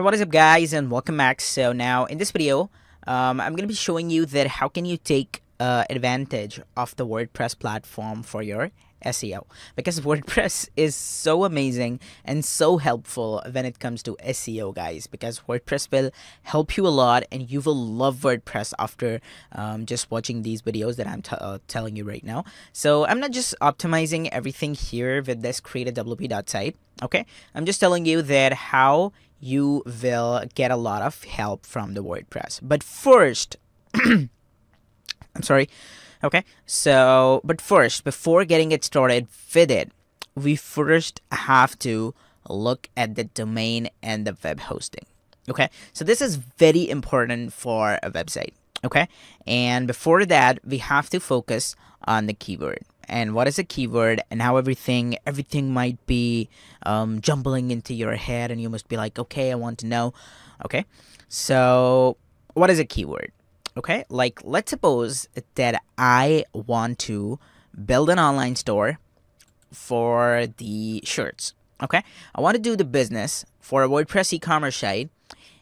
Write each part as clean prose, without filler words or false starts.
Hey, what is up, guys, and welcome back. So now in this video, I'm gonna be showing you that how can you take advantage of the WordPress platform for your SEO, because WordPress is so amazing and so helpful when it comes to SEO, guys, because WordPress will help you a lot and you will love WordPress after just watching these videos that I'm telling you right now. So I'm not just optimizing everything here with this create-a-wp.site. Okay, I'm just telling you that how you will get a lot of help from the WordPress. But first, I'm sorry. Okay, so but first, before getting it started with it, we first have to look at the domain and the web hosting. Okay, so this is very important for a website. Okay, and before that, we have to focus on the keyword and what is a keyword and how everything might be jumbling into your head, and you must be like, okay, I want to know. Okay, so what is a keyword? Okay, like let's suppose that I want to build an online store for the shirts. Okay, I want to do the business for a WordPress e-commerce site,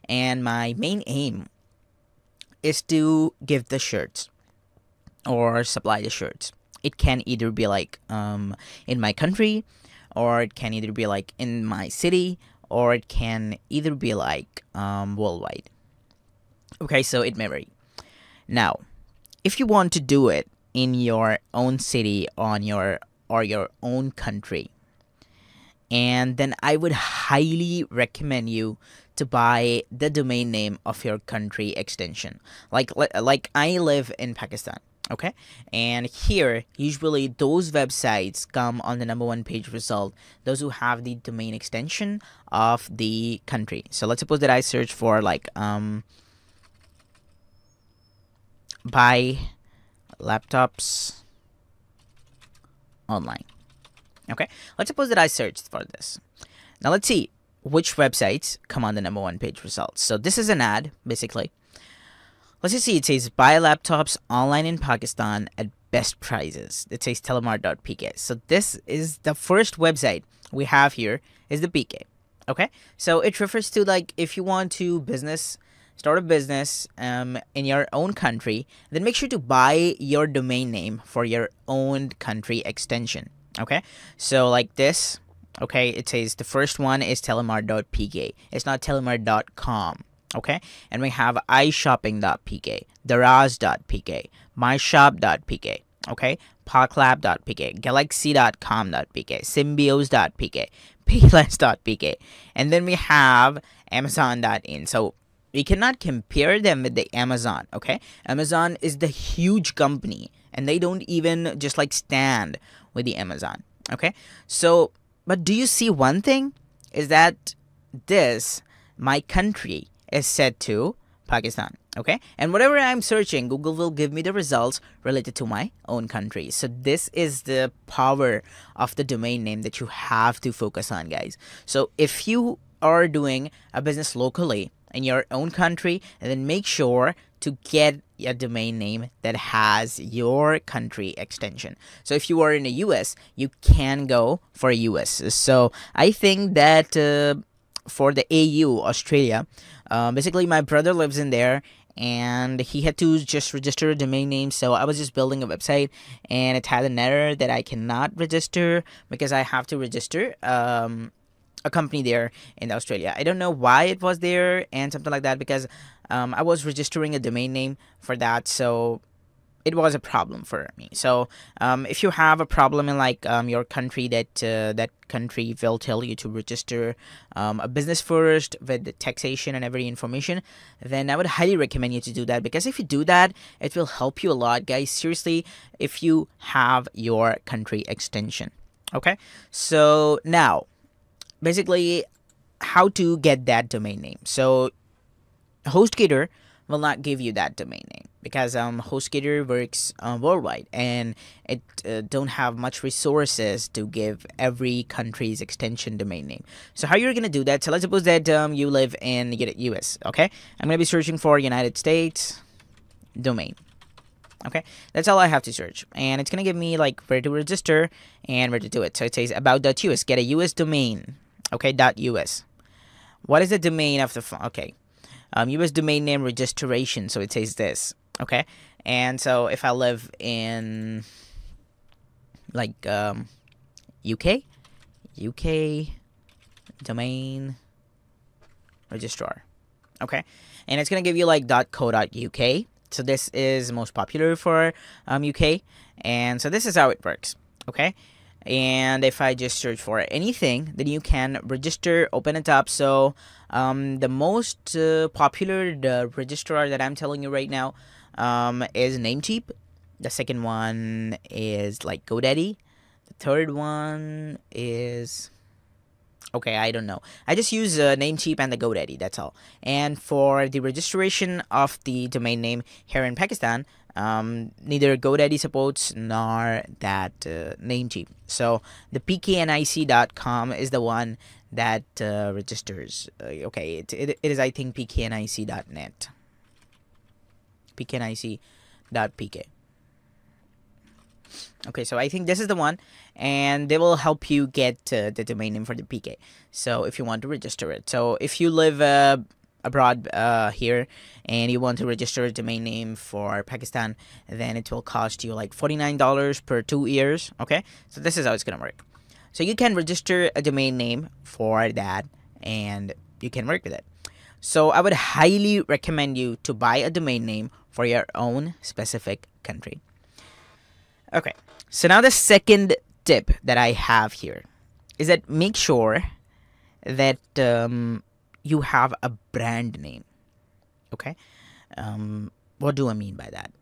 and my main aim is to give the shirts or supply the shirts. It can either be like in my country, or it can either be like in my city, or it can either be like worldwide. Okay, so it may vary. Now, if you want to do it in your own city or your own country, and then I would highly recommend you to buy the domain name of your country extension. Like I live in Pakistan. Okay, and here usually those websites come on the #1 page result, those who have the domain extension of the country. So let's suppose that I search for like buy laptops online. Okay, let's suppose that I searched for this. Now let's see which websites come on the #1 page results. So this is an ad, basically. Let's just see, it says buy laptops online in Pakistan at best prices. It says telemart.pk. So this is the first website we have here is the PK. Okay, so it refers to like if you want to start a business in your own country, then make sure to buy your domain name for your own country extension. Okay, so like this. Okay, it says the first one is telemart.pk. It's not telemart.com. Okay, and we have iShopping.pk, Daraz.pk, myshop.pk, okay, parklab.pk, galaxy.com.pk, symbiose.pk, payless.pk, and then we have amazon.in. So we cannot compare them with the Amazon. Okay, Amazon is the huge company and they don't even just like stand with the Amazon. Okay, so but do you see one thing is that this my country is set to Pakistan. Okay, and whatever I'm searching, Google will give me the results related to my own country. So this is the power of the domain name that you have to focus on, guys. So if you are doing a business locally in your own country, and then make sure to get a domain name that has your country extension. So if you are in the US, you can go for US. So I think that for the AU, Australia, basically my brother lives in there and he had to just register a domain name. So I was just building a website and it had an error that I cannot register because I have to register a company there in Australia. I don't know why it was there and something like that, because I was registering a domain name for that, so it was a problem for me. So if you have a problem in like your country, that country will tell you to register a business first with the taxation and every information, then I would highly recommend you to do that, because if you do that, it will help you a lot, guys. Seriously, if you have your country extension. Okay, so now basically how to get that domain name. So HostGator will not give you that domain name because HostGator works worldwide and it don't have much resources to give every country's extension domain name. So how you're gonna do that? So let's suppose that you live in US. Okay, I'm gonna be searching for United States domain. Okay, that's all I have to search, and it's gonna give me like where to register and where to do it. So it says about.us, get a US domain. Okay, .us. What is the domain of the okay? US domain name registration. So it says this. Okay, and so if I live in like UK domain registrar. Okay, and it's gonna give you like .co.uk. So this is most popular for UK, and so this is how it works. Okay, and if I just search for anything, then you can register, open it up. So the most popular the registrar that I'm telling you right now is Namecheap. The second one is like GoDaddy. The third one is okay, I don't know. I just use Namecheap and the GoDaddy. That's all. And for the registration of the domain name here in Pakistan, neither GoDaddy supports nor that Namecheap. So the pknic.com is the one that registers. Okay, it is I think pknic.net. pknic.pk. Okay, so I think this is the one, and they will help you get the domain name for the PK. So if you want to register it, so if you live abroad here and you want to register a domain name for Pakistan, then it will cost you like $49 per 2 years. Okay, so this is how it's gonna work. So you can register a domain name for that, and you can work with it. So I would highly recommend you to buy a domain name for your own specific country. Okay, so now the second tip that I have here is that make sure that you have a brand name. Okay, what do I mean by that?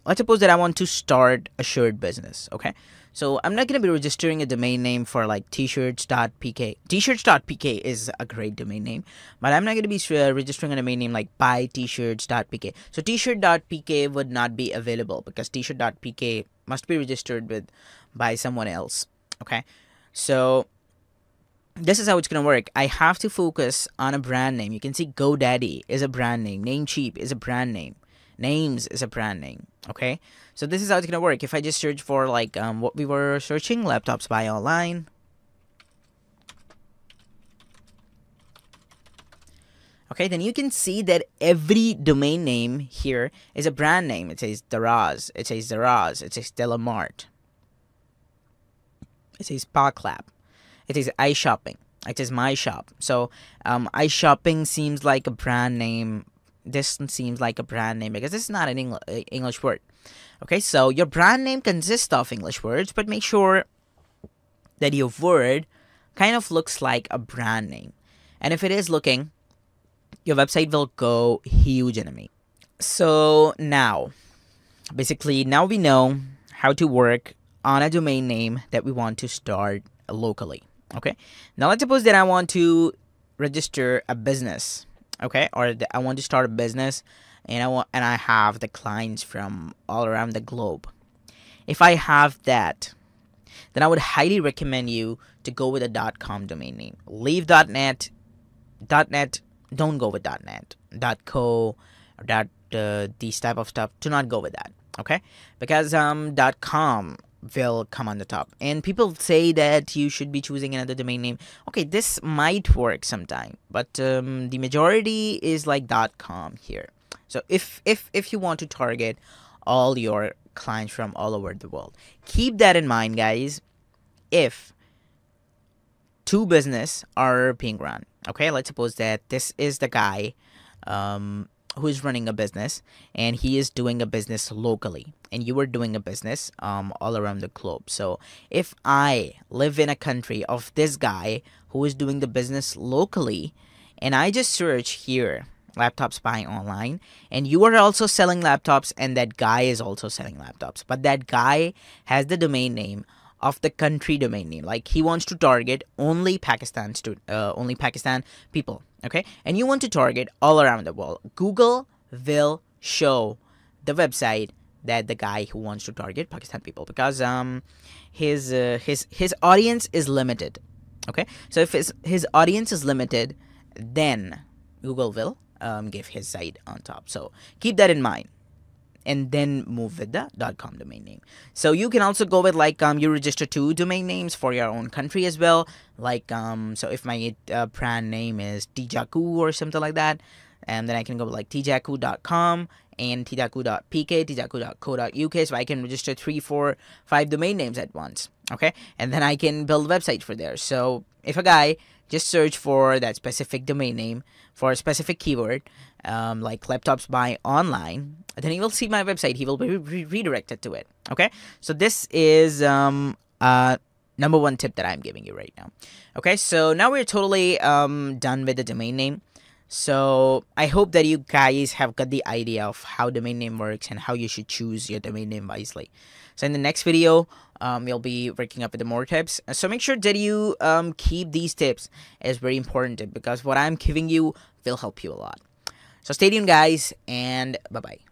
Let's suppose that I want to start a shirt business. Okay, so I'm not going to be registering a domain name for like t-shirts.pk. T-shirts.pk is a great domain name, but I'm not going to be registering a domain name like buy t-shirts.pk. So t-shirt.pk would not be available because t-shirt.pk must be registered with by someone else. Okay, so this is how it's gonna work. I have to focus on a brand name. You can see GoDaddy is a brand name, Namecheap is a brand name, Names is a brand name. Okay, so this is how it's gonna work. If I just search for like what we were searching, laptops buy online. Okay, then you can see that every domain name here is a brand name. It says Daraz, it says Daraz, it says Delamart, it says Parklab, it says iShopping, it says My Shop. So iShopping seems like a brand name. This seems like a brand name because this is not an English word. Okay, so your brand name consists of English words, but make sure that your word kind of looks like a brand name. And if it is looking, your website will go huge enemy. So now, basically, now we know how to work on a domain name that we want to start locally. Okay, now let's suppose that I want to register a business. Okay, or I want to start a business, and I have the clients from all around the globe. If I have that, then I would highly recommend you to go with a .com domain name. Leave .net. Don't go with .net, .co, or these type of stuff. Do not go with that, okay? Because .com will come on the top, and people say that you should be choosing another domain name. Okay, this might work sometime, but the majority is like .com here. So if you want to target all your clients from all over the world, keep that in mind, guys. If two business are being run, okay, let's suppose that this is the guy who is running a business, and he is doing a business locally, and you are doing a business all around the globe. So if I live in a country of this guy who is doing the business locally, and I just search here laptops buying online, and you are also selling laptops, and that guy is also selling laptops, but that guy has the domain name of the country domain name, like he wants to target only Pakistan people, okay, and you want to target all around the world, Google will show the website that the guy who wants to target Pakistan people, because his audience is limited. Okay, so if his audience is limited, then Google will give his site on top. So keep that in mind. and then move with the .com domain name. So you can also go with like you register 2 domain names for your own country as well. Like so if my brand name is Tijaku or something like that, and then I can go with like tijaku.com and tijaku.pk, tijaku.co.uk, so I can register 3, 4, 5 domain names at once. Okay, and then I can build a website for there. So if a guy just search for that specific domain name for a specific keyword, like laptops buy online, then he will see my website. He will be redirected to it. Okay, so this is number 1 tip that I'm giving you right now. Okay, so now we're totally done with the domain name. So I hope that you guys have got the idea of how domain name works and how you should choose your domain name wisely. So in the next video, you'll be working up with the more tips. So make sure that you keep these tips as very important tip, because what I'm giving you will help you a lot. So stay tuned, guys, and bye-bye.